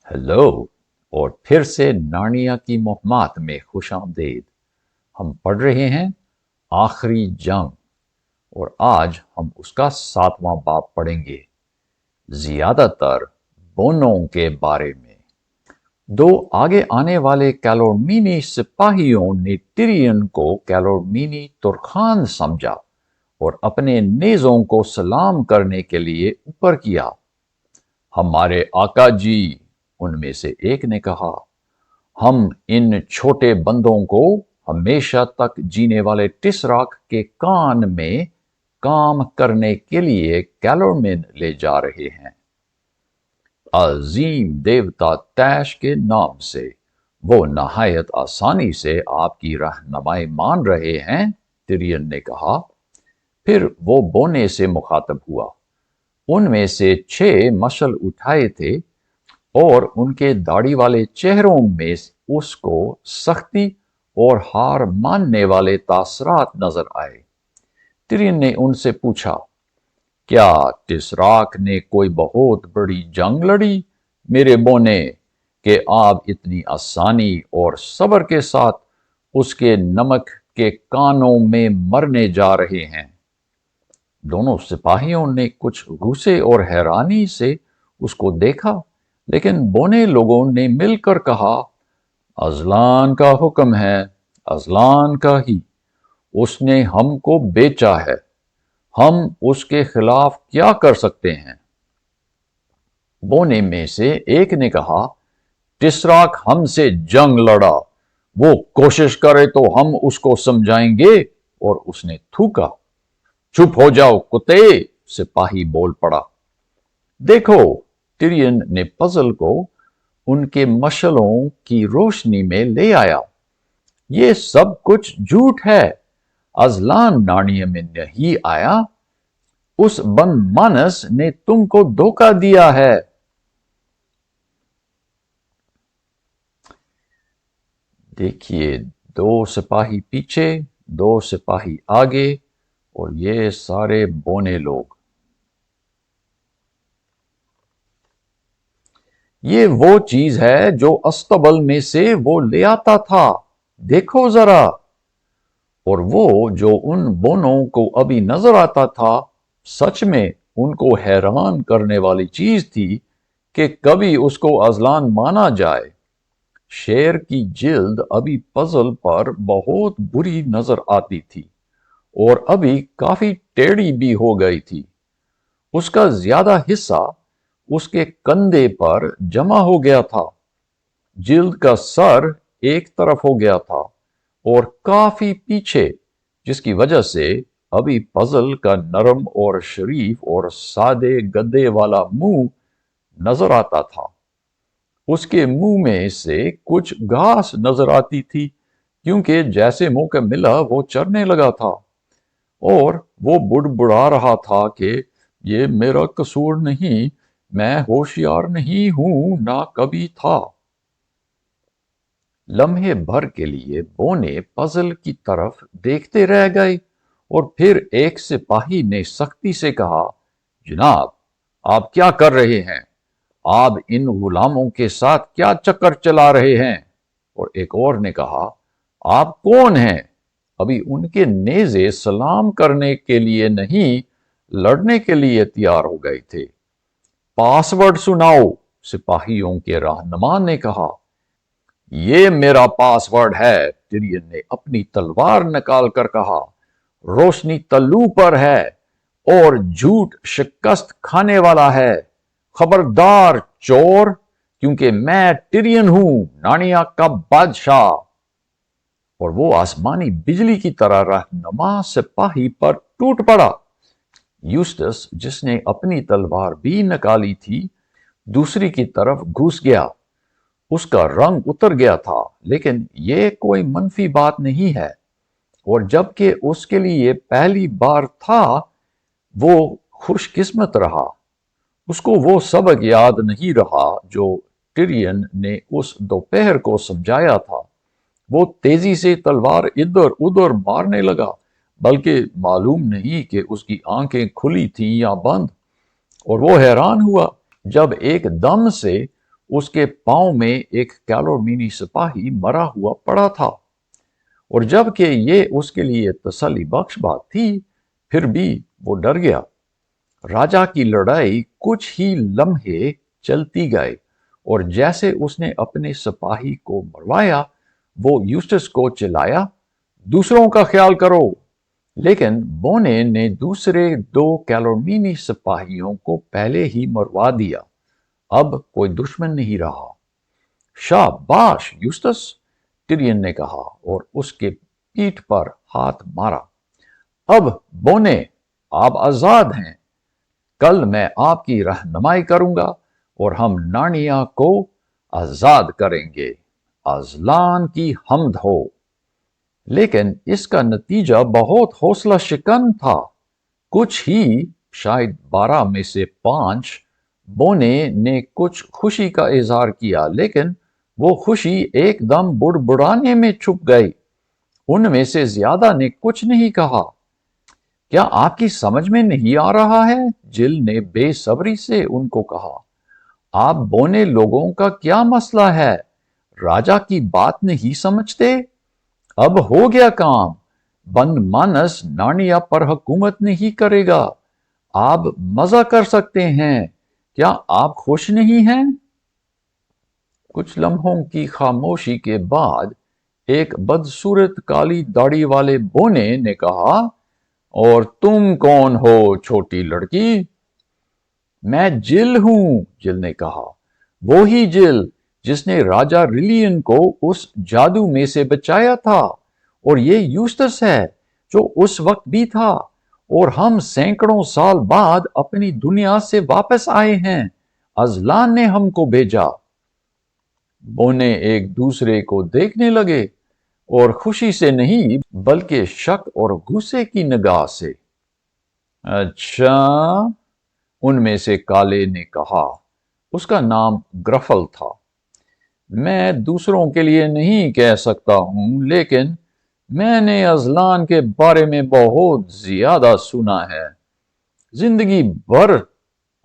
Hello. और फिर से नार्निया की मुहम्मत में खुश आमदेद। हम पढ़ रहे हैं आखिरी जंग, और आज हम उसका 7वां बाब पढ़ेंगे, ज्यादातर बोनों के बारे में। दो आगे आने वाले कैलोरमीनी सिपाहियों ने टिरियन को कैलोरमीनी तुर्खान समझा और अपने नेजों को सलाम करने के लिए ऊपर किया। हमारे आका जी, उनमें से एक ने कहा, हम इन छोटे बंदों को हमेशा तक जीने वाले टिसराक के कान में काम करने के लिए कैलोरमिन ले जा रहे हैं। अजीम देवता तैश के नाम से वो नहायत आसानी से आपकी रहनुमाई मान रहे हैं, तिरियन ने कहा। फिर वो बोने से मुखातब हुआ। उनमें से 6 मशल उठाए थे और उनके दाढ़ी वाले चेहरों में उसको सख्ती और हार मानने वाले तासरात नजर आए। तिरियन ने उनसे पूछा, क्या टिसराक ने कोई बहुत बड़ी जंग लड़ी मेरे बोने, कि आप इतनी आसानी और सब्र के साथ उसके नमक के कानों में मरने जा रहे हैं? दोनों सिपाहियों ने कुछ गुस्से और हैरानी से उसको देखा, लेकिन बोने लोगों ने मिलकर कहा, अजलान का हुक्म है, अजलान का ही। उसने हमको बेचा है, हम उसके खिलाफ क्या कर सकते हैं? बोने में से एक ने कहा, टिसराक हमसे जंग लड़ा, वो कोशिश करे तो हम उसको समझाएंगे। और उसने थूका। चुप हो जाओ कुत्ते, सिपाही बोल पड़ा। देखो, टिरियन ने पजल को उनके मशलों की रोशनी में ले आया। ये सब कुछ झूठ है। अजलान नार्निया में नहीं आया। उस बनमानस ने तुमको धोखा दिया है। देखिए, 2 सिपाही पीछे, 2 सिपाही आगे, और ये सारे बोने लोग। ये वो चीज है जो अस्तबल में से वो ले आता था, देखो जरा। और वो जो उन बोनों को अभी नजर आता था, सच में उनको हैरान करने वाली चीज थी कि कभी उसको अजलान माना जाए। शेर की जिल्द अभी पजल पर बहुत बुरी नजर आती थी और अभी काफी टेढ़ी भी हो गई थी। उसका ज्यादा हिस्सा उसके कंधे पर जमा हो गया था। जिल्द का सर एक तरफ हो गया था और काफी पीछे, जिसकी वजह से अभी पजल का नरम और शरीफ और सादे गद्दे वाला मुंह नजर आता था। उसके मुंह में से कुछ घास नजर आती थी, क्योंकि जैसे मौका मिला वो चरने लगा था। और वो बुड़बुड़ा रहा था कि ये मेरा कसूर नहीं, मैं होशियार नहीं हूं, ना कभी था। लम्हे भर के लिए बोने पजल की तरफ देखते रह गए और फिर एक सिपाही ने सख्ती से कहा, जनाब, आप क्या कर रहे हैं? आप इन गुलामों के साथ क्या चक्कर चला रहे हैं? और एक और ने कहा, आप कौन हैं? अभी उनके नेज़े सलाम करने के लिए नहीं, लड़ने के लिए तैयार हो गए थे। पासवर्ड सुनाओ, सिपाहियों के रहनुमा ने कहा। ये मेरा पासवर्ड है, टिरियन ने अपनी तलवार निकाल कर कहा। रोशनी तल्लू पर है और झूठ शिकस्त खाने वाला है। खबरदार चोर, क्योंकि मैं टिरियन हूं, नार्निया का बादशाह। और वो आसमानी बिजली की तरह रहनुमा सिपाही पर टूट पड़ा। यूस्टस, जिसने अपनी तलवार भी निकाली थी, दूसरी की तरफ घुस गया। उसका रंग उतर गया था, लेकिन यह कोई मनफी बात नहीं है। और जबकि उसके लिए पहली बार था, वो खुशकिस्मत रहा। उसको वो सबक याद नहीं रहा जो टिरियन ने उस दोपहर को समझाया था। वो तेजी से तलवार इधर उधर मारने लगा, बल्कि मालूम नहीं कि उसकी आंखें खुली थीं या बंद। और वो हैरान हुआ जब एक दम से اس کے پاؤں میں ایک کیلورمینی سپاہی مرا ہوا پڑا تھا، اور جب کہ یہ اس کے لیے تسلی بخش بات تھی، پھر بھی وہ ڈر گیا۔ راجا کی لڑائی کچھ ہی لمحے چلتی گئی، اور جیسے اس نے اپنے سپاہی کو مروایا، وہ یوسٹس کو چلایا، دوسروں کا خیال کرو۔ لیکن بونے نے دوسرے 2 کیلورمینی سپاہیوں کو پہلے ہی مروا دیا۔ اب کوئی دشمن نہیں رہا۔ شاباش یوسٹس، ٹیرین نے کہا اور اس کے پیٹھ پر ہاتھ مارا۔ اب بونے، آپ آزاد ہیں۔ کل میں آپ کی رہنمائی کروں گا اور ہم نارنیا کو آزاد کریں گے۔ ازلان کی حمد ہو۔ لیکن اس کا نتیجہ بہت حوصلہ شکن تھا۔ کچھ ہی، شاید 12 میں سے 5 بونے نے کچھ خوشی کا اظہار کیا، لیکن وہ خوشی ایک دم بڑبڑانے میں چھپ گئی۔ ان میں سے زیادہ نے کچھ نہیں کہا۔ کیا آپ کی سمجھ میں نہیں آ رہا ہے؟ جل نے بے صبری سے ان کو کہا۔ آپ بونے لوگوں کا کیا مسئلہ ہے؟ راجا کی بات نہیں سمجھتے؟ اب ہو گیا کام۔ بند مانس نارنیا پر حکومت نہیں کرے گا۔ آپ مزہ کر سکتے ہیں۔ کیا آپ خوش نہیں ہیں؟ کچھ لمحوں کی خاموشی کے بعد ایک بدصورت کالی داڑھی والے بونے نے کہا، اور تم کون ہو چھوٹی لڑکی؟ میں جل ہوں، جل نے کہا، وہی جل جس نے راجا ریلین کو اس جادو میں سے بچایا تھا، اور یہ یوسٹس ہے جو اس وقت بھی تھا، اور ہم سینکڑوں سال بعد اپنی دنیا سے واپس آئے ہیں۔ ازلان نے ہم کو بھیجا۔ بونے ایک دوسرے کو دیکھنے لگے، اور خوشی سے نہیں بلکہ شک اور غصے کی نگاہ سے۔ اچھا، ان میں سے کالے نے کہا، اس کا نام گرفل تھا، میں دوسروں کے لیے نہیں کہہ سکتا ہوں، لیکن میں نے ازلان کے بارے میں بہت زیادہ سنا ہے۔ زندگی بھر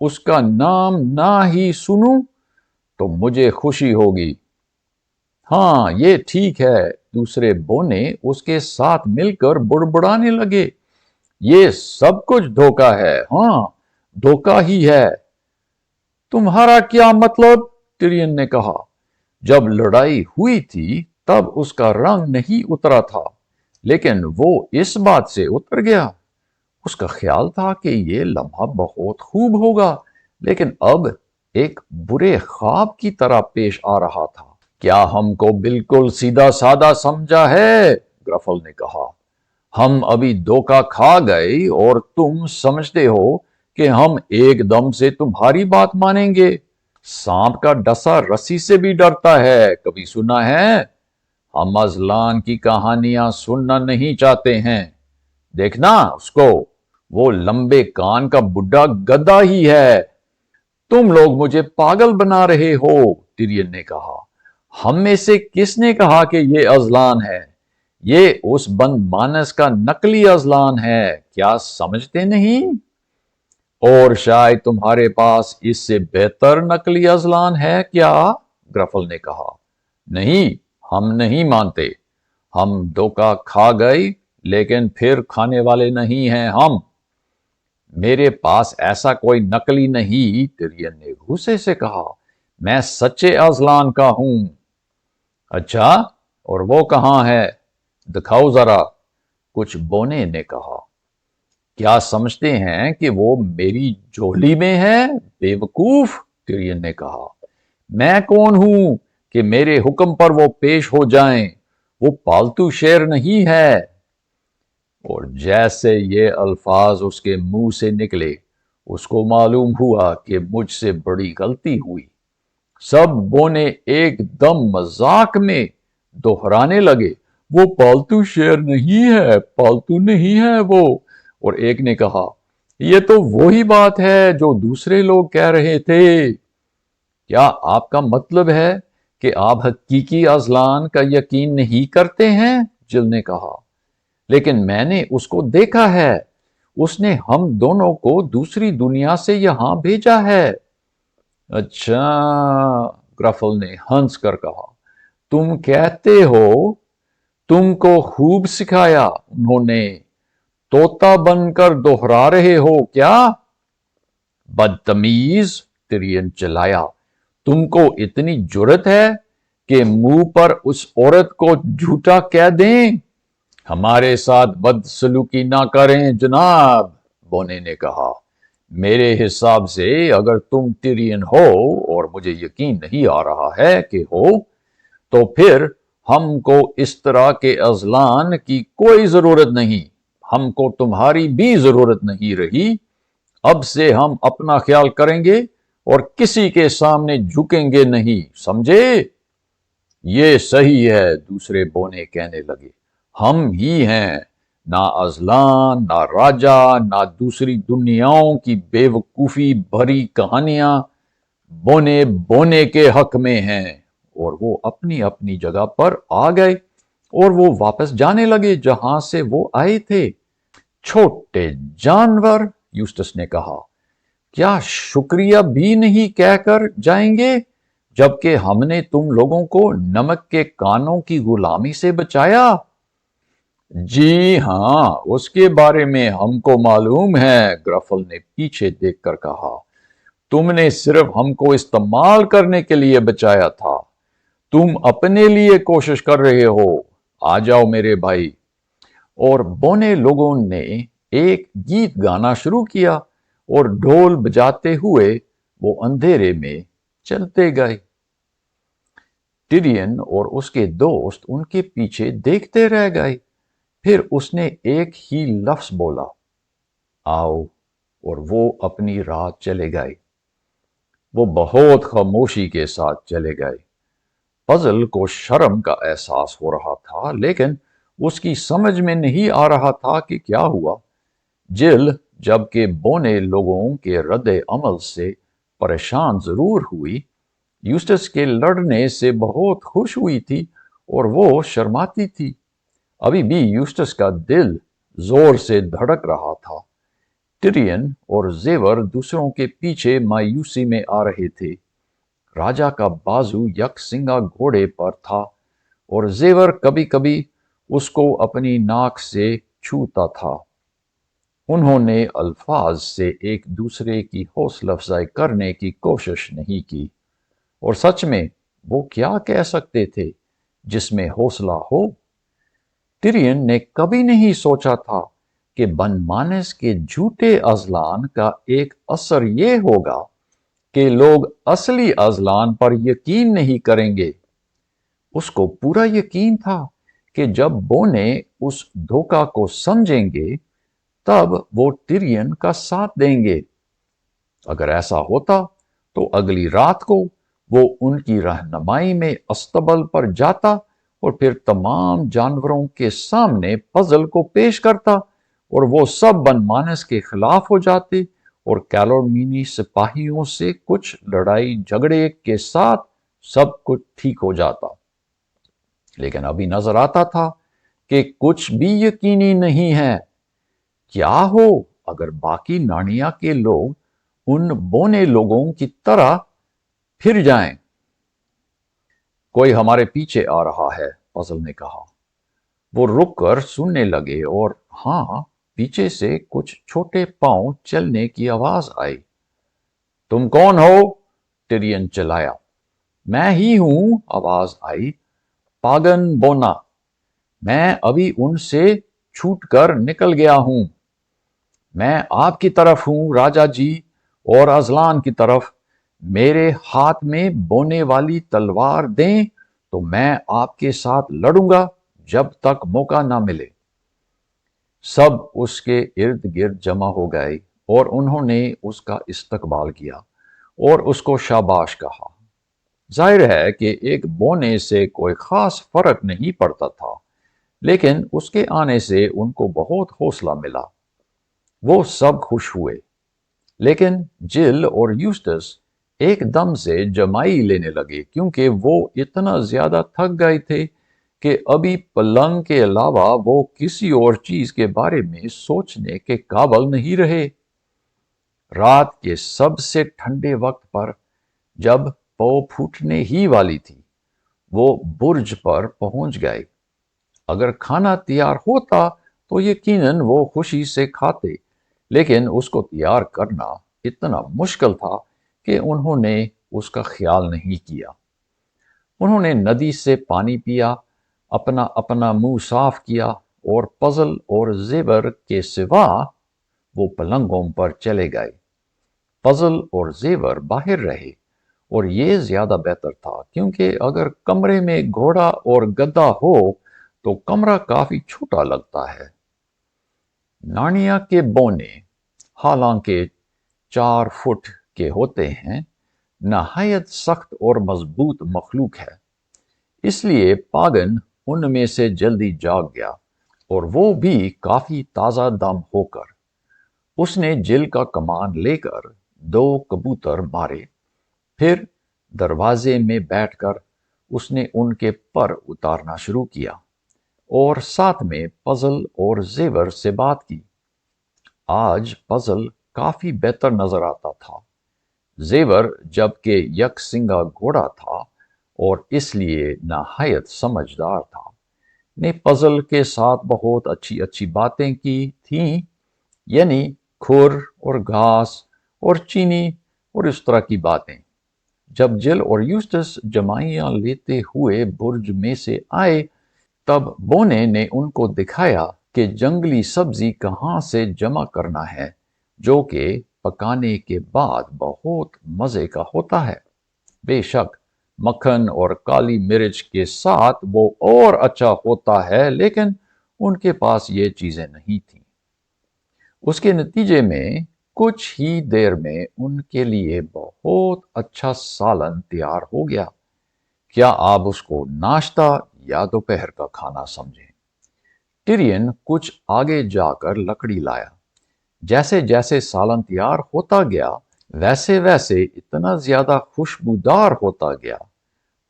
اس کا نام نہ ہی سنوں تو مجھے خوشی ہوگی۔ ہاں، یہ ٹھیک ہے، دوسرے بونے اس کے ساتھ مل کر بڑبڑانے لگے۔ یہ سب کچھ دھوکہ ہے، ہاں، دھوکہ ہی ہے۔ تمہارا کیا مطلب؟ ٹیرین نے کہا۔ جب لڑائی ہوئی تھی تب اس کا رنگ نہیں اترا تھا، لیکن وہ اس بات سے اتر گیا۔ اس کا خیال تھا کہ یہ لمحہ بہت خوب ہوگا، لیکن اب ایک برے خواب کی طرح پیش آ رہا تھا۔ کیا ہم کو بالکل سیدھا سادہ سمجھا ہے؟ گرفل نے کہا۔ ہم ابھی دھوکہ کھا گئے اور تم سمجھتے ہو کہ ہم ایک دم سے تمہاری بات مانیں گے۔ سانپ کا ڈسا رسی سے بھی ڈرتا ہے، کبھی سنا ہے؟ ہم ازلان کی کہانیاں سننا نہیں چاہتے ہیں۔ دیکھنا اس کو، وہ لمبے کان کا بڈھا گدھا ہی ہے۔ تم لوگ مجھے پاگل بنا رہے ہو، ٹیرین نے کہا۔ ہم میں سے کس نے کہا کہ یہ ازلان ہے؟ یہ اس بند مانس کا نقلی ازلان ہے، کیا سمجھتے نہیں؟ اور شاید تمہارے پاس اس سے بہتر نقلی ازلان ہے کیا؟ گرفل نے کہا۔ نہیں، ہم نہیں مانتے۔ ہم دھوکہ کھا گئے، لیکن پھر کھانے والے نہیں ہیں ہم۔ میرے پاس ایسا کوئی نقلی نہیں، ٹیرین نے غصے سے کہا۔ میں سچے ازلان کا ہوں۔ اچھا، اور وہ کہاں ہے؟ دکھاؤ ذرا، کچھ بونے نے کہا۔ کیا سمجھتے ہیں کہ وہ میری جولی میں ہے، بے وقوف؟ ٹیرین نے کہا۔ میں کون ہوں کہ میرے حکم پر وہ پیش ہو جائیں؟ وہ پالتو شیر نہیں ہے۔ اور جیسے یہ الفاظ اس کے منہ سے نکلے، اس کو معلوم ہوا کہ مجھ سے بڑی غلطی ہوئی۔ سب بونے ایک دم مذاق میں دہرانے لگے، وہ پالتو شیر نہیں ہے، پالتو نہیں ہے وہ۔ اور ایک نے کہا، یہ تو وہی بات ہے جو دوسرے لوگ کہہ رہے تھے۔ کیا آپ کا مطلب ہے کہ آپ حقیقی ازلان کا یقین نہیں کرتے ہیں؟ جل نے کہا۔ لیکن میں نے اس کو دیکھا ہے، اس نے ہم دونوں کو دوسری دنیا سے یہاں بھیجا ہے۔ اچھا، ग्रफल ने हंस कर कहा। तुम कहते हो तुमको खूब सिखाया उन्होंने, तोता बनकर दोहरा रहे हो क्या? बदतमीज, तिरियन चिल्लाया। तुमको इतनी जुर्रत है कि मुंह पर उस औरत को झूठा कह दें? हमारे साथ बदसलूकी ना करें जनाब, बोने ने कहा। मेरे हिसाब से अगर तुम तिरियन हो, और मुझे यकीन नहीं आ रहा है कि हो, तो फिर हमको इस तरह के अजलान की कोई जरूरत नहीं। हमको तुम्हारी भी जरूरत नहीं रही। अब से हम अपना ख्याल करेंगे और किसी के सामने झुकेंगे नहीं, समझे? ये सही है, दूसरे बोने कहने लगे। हम ही हैं, ना अजलान, ना राजा, ना दूसरी दुनियाओं की बेवकूफी भरी कहानियां बोने बोने के हक में हैं। और वो अपनी अपनी जगह पर आ गए और वो वापस जाने लगे जहां से वो आए थे। छोटे जानवर, यूस्टस ने कहा, क्या शुक्रिया भी नहीं कहकर जाएंगे, जबकि हमने तुम लोगों को नमक के कानों की गुलामी से बचाया? जी हां, उसके बारे में हमको मालूम है, ग्रफल ने पीछे देखकर कहा। तुमने सिर्फ हमको इस्तेमाल करने के लिए बचाया था। तुम अपने लिए कोशिश कर रहे हो। आ जाओ मेरे भाई। और बोने लोगों ने एक गीत गाना शुरू किया और ढोल बजाते हुए वो अंधेरे में चलते गए। टिरियन और उसके दोस्त उनके पीछे देखते रह गए। फिर उसने एक ही लफ्ज बोला, आओ, और वो अपनी राह चले गए। वो बहुत खामोशी के साथ चले गए। पजल को शर्म का एहसास हो रहा था, लेकिन उसकी समझ में नहीं आ रहा था कि क्या हुआ। जिल जबकि बोने लोगों के रद्द अमल से परेशान जरूर हुई, यूस्टस के लड़ने से बहुत खुश हुई थी और वो शर्माती थी। अभी भी यूस्टस का दिल जोर से धड़क रहा था। टिरियन और जेवर दूसरों के पीछे मायूसी में आ रहे थे। राजा का बाजू यकसिंगा घोड़े पर था और जेवर कभी कभी उसको अपनी नाक से छूता था। उन्होंने अल्फाज से एक दूसरे की हौसला अफजाई करने की कोशिश नहीं की, और सच में वो क्या कह सकते थे जिसमें हौसला हो? टिरियन ने कभी नहीं सोचा था कि बनमानस के झूठे अजलान का एक असर ये होगा कि लोग असली अजलान पर यकीन नहीं करेंगे। उसको पूरा यकीन था कि जब बोने उस धोखा को समझेंगे, तब वो टिरियन का साथ देंगे। अगर ऐसा होता तो अगली रात को वो उनकी रहनुमाई में अस्तबल पर जाता और फिर तमाम जानवरों के सामने पजल को पेश करता, और वो सब बनमानस के खिलाफ हो जाते और कैलोमीनी सिपाहियों से कुछ लड़ाई झगड़े के साथ सब कुछ ठीक हो जाता। लेकिन अभी नजर आता था कि कुछ भी यकीनी नहीं है। क्या हो अगर बाकी नानिया के लोग उन बोने लोगों की तरह फिर जाएं? कोई हमारे पीछे आ रहा है, पजल ने कहा। वो रुककर सुनने लगे और हां, पीछे से कुछ छोटे पांव चलने की आवाज आई। तुम कौन हो? टिरियन चिल्लाया। मैं ही हूं, आवाज आई। पागन बोना। मैं अभी उनसे छूटकर निकल गया हूं। मैं आपकी तरफ हूं राजा जी, और अजलान की तरफ। मेरे हाथ में बोने वाली तलवार दें तो मैं आपके साथ लड़ूंगा जब तक मौका ना मिले। सब उसके इर्द गिर्द जमा हो गए और उन्होंने उसका इस्तकबाल किया और उसको शाबाश कहा। जाहिर है कि एक बोने से कोई खास फर्क नहीं पड़ता था, लेकिन उसके आने से उनको बहुत हौसला मिला। वो सब खुश हुए, लेकिन जिल और यूस्टस एकदम से जमाई लेने लगे, क्योंकि वो इतना ज्यादा थक गए थे कि अभी पलंग के अलावा वो किसी और चीज के बारे में सोचने के काबिल नहीं रहे। रात के सबसे ठंडे वक्त पर जब पौ फूटने ही वाली थी। वो बुर्ज पर पहुंच गए। अगर खाना तैयार होता तो यकीनन वो खुशी से खाते, लेकिन उसको तैयार करना इतना मुश्किल था कि उन्होंने उसका ख्याल नहीं किया। उन्होंने नदी से पानी पिया, अपना अपना मुंह साफ किया और पजल और जेवर के सिवा वो पलंगों पर चले गए। पजल और जेवर बाहर रहे, और ये ज्यादा बेहतर था, क्योंकि अगर कमरे में घोड़ा और गद्दा हो तो कमरा काफी छोटा लगता है। नार्निया के बोने, हालांकि 4 फुट के होते हैं, नहायत सख्त और मजबूत मखलूक है। इसलिए पागन उनमें से जल्दी जाग गया, और वो भी काफी ताजा दम होकर। उसने जिल का कमान लेकर 2 कबूतर मारे। फिर दरवाजे में बैठकर उसने उनके पर उतारना शुरू किया और साथ में पजल और जेवर से बात की। आज पजल काफी बेहतर नजर आता था। जेवर जबकि यकसिंगा घोड़ा था और इसलिए नहायत समझदार था, ने पजल के साथ बहुत अच्छी अच्छी बातें की थीं, यानी खुर और घास और चीनी और इस तरह की बातें। जब जिल और यूस्टस जमाइयां लेते हुए बुर्ज में से आए, तब बोने ने उनको दिखाया कि जंगली सब्जी कहाँ से जमा करना है, जो कि पकाने के बाद बहुत मजे का होता है। बेशक मक्खन और काली मिर्च के साथ वो और अच्छा होता है, लेकिन उनके पास ये चीजें नहीं थीं। उसके नतीजे में कुछ ही देर में उनके लिए बहुत अच्छा सालन तैयार हो गया। क्या आप उसको नाश्ता या दोपहर का खाना समझें? टिरियन कुछ आगे जाकर लकड़ी लाया। जैसे जैसे सालन तैयार होता गया, वैसे वैसे इतना ज्यादा खुशबूदार होता गया।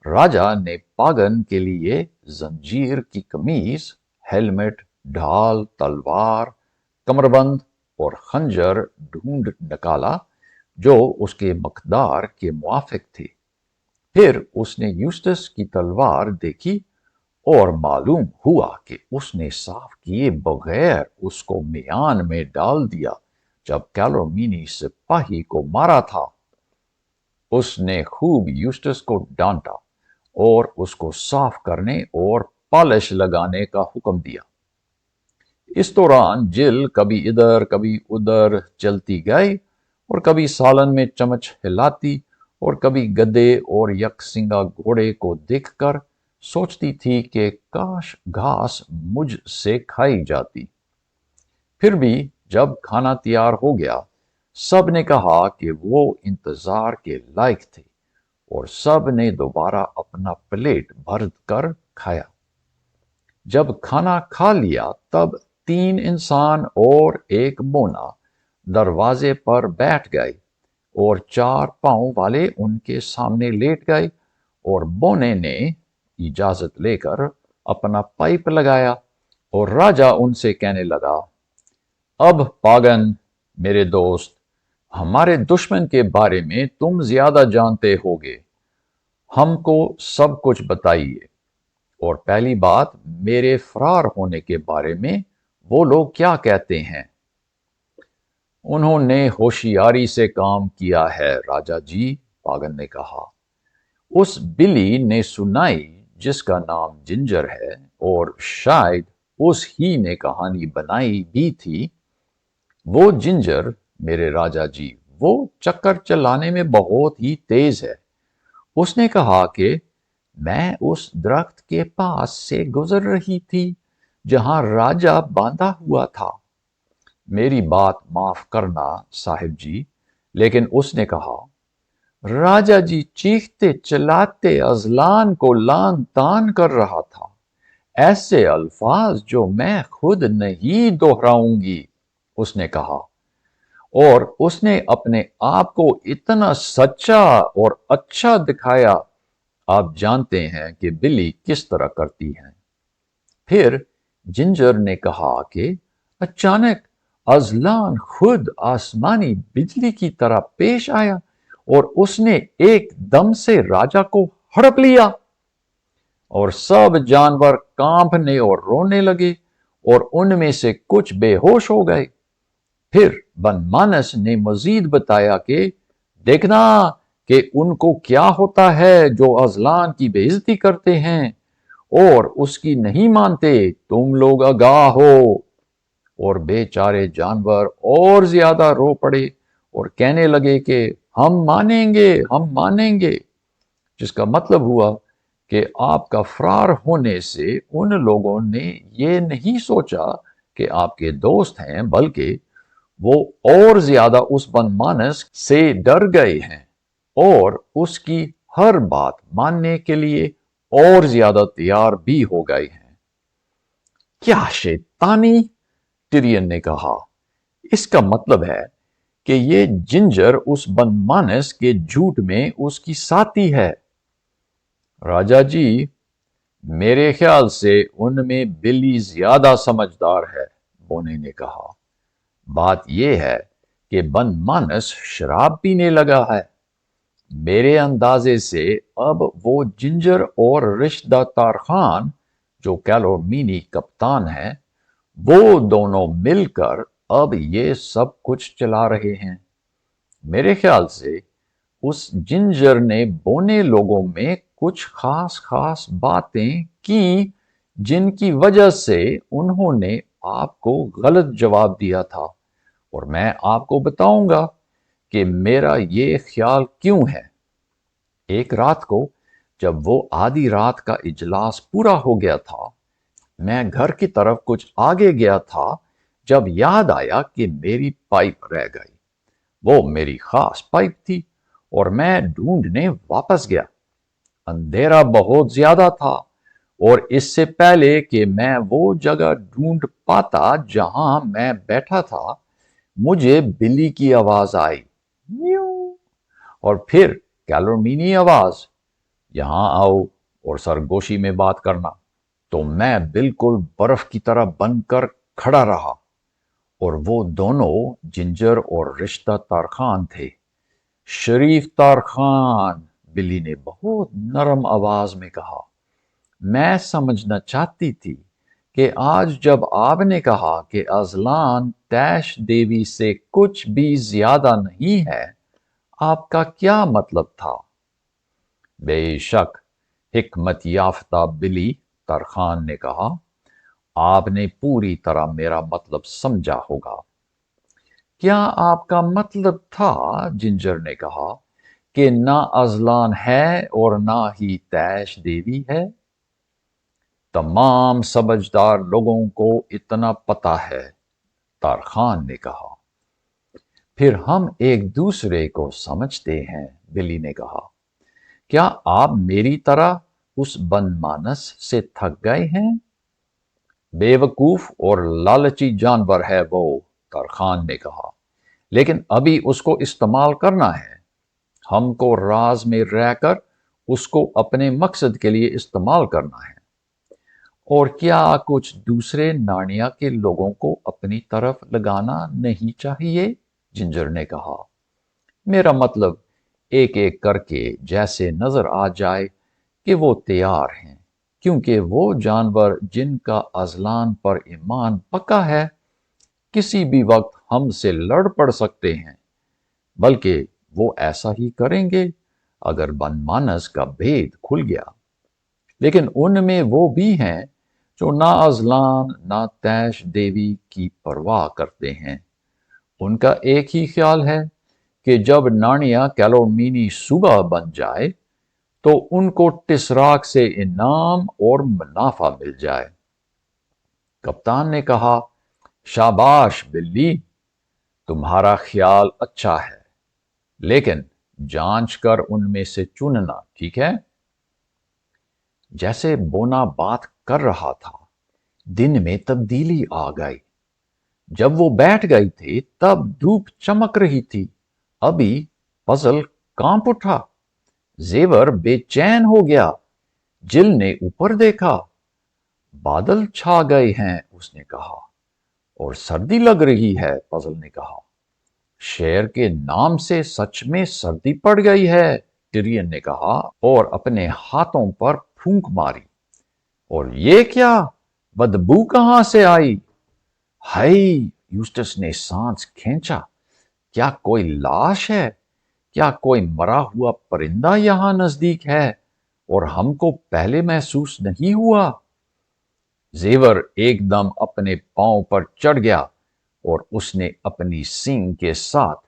राजा ने पागन के लिए जंजीर की कमीज, हेलमेट, ढाल, तलवार, कमरबंद और खंजर ढूंढ निकाला, जो उसके मकदार के मुआफिक थे। फिर उसने यूस्टस की तलवार देखी और मालूम हुआ कि उसने साफ किए बगैर उसको मियान में डाल दिया जब कैलोमीनी सिपाही को मारा था। उसने खूब यूस्टस को डांटा और उसको साफ करने और पॉलिश लगाने का हुक्म दिया। इस दौरान जिल कभी इधर कभी उधर चलती गई और कभी सालन में चमच हिलाती और कभी गधे और यकसिंगा घोड़े को देखकर सोचती थी कि काश घास मुझसे खाई जाती। फिर भी जब खाना तैयार हो गया, सब ने कहा कि वो इंतजार के लायक थे, और सब ने दोबारा अपना प्लेट भर कर खाया। जब खाना खा लिया, तब 3 इंसान और एक बोना दरवाजे पर बैठ गए और 4 पांव वाले उनके सामने लेट गए, और बोने ने इजाजत लेकर अपना पाइप लगाया और राजा उनसे कहने लगा, अब पागन मेरे दोस्त, हमारे दुश्मन के बारे में तुम ज्यादा जानते होगे। हमको सब कुछ बताइए, और पहली बात, मेरे फरार होने के बारे में वो लोग क्या कहते हैं? उन्होंने होशियारी से काम किया है राजा जी, पागन ने कहा। उस बिली ने सुनाई जिसका नाम जिंजर है, और शायद उस ही ने कहानी बनाई भी थी। वो जिंजर, मेरे राजा जी, वो चक्कर चलाने में बहुत ही तेज है। उसने कहा कि मैं उस दरख्त के पास से गुजर रही थी जहां राजा बांधा हुआ था। मेरी बात माफ करना साहिब जी, लेकिन उसने कहा, राजा जी चीखते चिल्लाते अजलान को लान तान कर रहा था, ऐसे अल्फाज जो मैं खुद नहीं दोहराऊंगी। उसने कहा, और उसने अपने आप को इतना सच्चा और अच्छा दिखाया। आप जानते हैं कि बिल्ली किस तरह करती है। फिर जिंजर ने कहा कि अचानक अजलान खुद आसमानी बिजली की तरह पेश आया और उसने एकदम से राजा को हड़प लिया और सब जानवर कांपने और रोने लगे और उनमें से कुछ बेहोश हो गए। फिर बनमानस ने मजीद बताया कि देखना कि उनको क्या होता है जो अजलान की बेइज्जती करते हैं और उसकी नहीं मानते, तुम लोग आगाह हो। और बेचारे जानवर और ज्यादा रो पड़े और कहने लगे कि हम मानेंगे, हम मानेंगे, जिसका मतलब हुआ कि आपका फरार होने से उन लोगों ने ये नहीं सोचा कि आपके दोस्त हैं, बल्कि वो और ज्यादा उस बनमानस से डर गए हैं और उसकी हर बात मानने के लिए और ज्यादा तैयार भी हो गए हैं। क्या शैतानी, टिरियन ने कहा। इसका मतलब है कि ये जिंजर उस बनमानस के झूठ में उसकी साथी है। राजा जी, मेरे ख्याल से उनमें बिल्ली ज्यादा समझदार है, बोने ने कहा। बात यह है कि बनमानस शराब पीने लगा है। मेरे अंदाजे से अब वो जिंजर और रिश्ता तारखान, जो कैलोमीनी कप्तान है, वो दोनों मिलकर अब ये सब कुछ चला रहे हैं। मेरे ख्याल से उस जिंजर ने बोने लोगों में कुछ खास खास बातें की जिनकी वजह से उन्होंने आपको गलत जवाब दिया था, और मैं आपको बताऊंगा कि मेरा ये ख्याल क्यों है। एक रात को जब वो आधी रात का इजलास पूरा हो गया था, मैं घर की तरफ कुछ आगे गया था जब याद आया कि मेरी पाइप रह गई। वो मेरी खास पाइप थी और मैं ढूंढने वापस गया। अंधेरा बहुत ज्यादा था और इससे पहले कि मैं वो जगह ढूंढ पाता जहां मैं बैठा था, मुझे बिल्ली की आवाज आई, म्यू, और फिर कैलोमीनी आवाज, यहां आओ और सरगोशी में बात करना। तो मैं बिल्कुल बर्फ की तरह बनकर खड़ा रहा और वो दोनों जिंजर और रिश्ता तारखान थे। शरीफ तारखान, बिल्ली ने बहुत नरम आवाज में कहा, मैं समझना चाहती थी कि आज जब आपने कहा कि अजलान तैश देवी से कुछ भी ज्यादा नहीं है, आपका क्या मतलब था। बेशक, हिकमत याफ्ता बिली, तरखान ने कहा, आपने पूरी तरह मेरा मतलब समझा होगा। क्या आपका मतलब था, जिंजर ने कहा, कि ना अजलान है और ना ही तैश देवी है। तमाम समझदार लोगों को इतना पता है, तारखान ने कहा। फिर हम एक दूसरे को समझते हैं, बिली ने कहा। क्या आप मेरी तरह उस बनमानस से थक गए हैं। बेवकूफ और लालची जानवर है वो, तरखान ने कहा, लेकिन अभी उसको इस्तेमाल करना है। हमको राज में रहकर उसको अपने मकसद के लिए इस्तेमाल करना है। और क्या कुछ दूसरे नार्निया के लोगों को अपनी तरफ लगाना नहीं चाहिए, जिंजर ने कहा। मेरा मतलब एक एक करके जैसे नजर आ जाए कि वो तैयार हैं, क्योंकि वो जानवर जिनका अजलान पर ईमान पक्का है किसी भी वक्त हमसे लड़ पड़ सकते हैं, बल्कि वो ऐसा ही करेंगे अगर बनमानस का भेद खुल गया। लेकिन उनमें वो भी हैं जो ना अजलान ना तैश देवी की परवाह करते हैं। उनका एक ही ख्याल है कि जब नानिया कैलोमीनी सुबह बन जाए तो उनको टिसराक से इनाम और मुनाफा मिल जाए। कप्तान ने कहा, शाबाश बिल्ली, तुम्हारा ख्याल अच्छा है, लेकिन जांच कर उनमें से चुनना, ठीक है। जैसे बोना बात कर रहा था, दिन में तब्दीली आ गई। जब वो बैठ गई थी तब धूप चमक रही थी। अभी पजल कांप उठा, जेवर बेचैन हो गया। जिल ने ऊपर देखा, बादल छा गए हैं, उसने कहा, और सर्दी लग रही है, पजल ने कहा। شیر کے نام سے سچ میں سردی پڑ گئی ہے، ٹیرین نے کہا اور اپنے ہاتھوں پر پھونک ماری۔ اور یہ کیا؟ بدبو کہاں سے آئی؟ ہائی! یوسٹس نے سانس کھینچا۔ کیا کوئی لاش ہے؟ کیا کوئی مرا ہوا پرندہ یہاں نزدیک ہے اور ہم کو پہلے محسوس نہیں ہوا؟ زیور ایک دم اپنے پاؤں پر چڑھ گیا اور اس نے اپنی سینگ کے ساتھ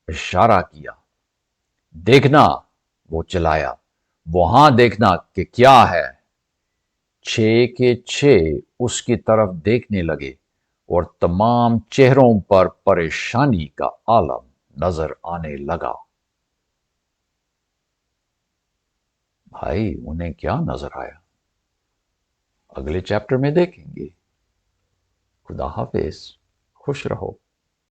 اشارہ کیا۔ دیکھنا، وہ چلایا، وہاں دیکھنا کہ کیا ہے۔ 6 کے 6 اس کی طرف دیکھنے لگے اور تمام چہروں پر پریشانی کا عالم نظر آنے لگا۔ بھائی انہیں کیا نظر آیا؟ اگلے چیپٹر میں دیکھیں گے۔ خدا حافظ، خوش رہو۔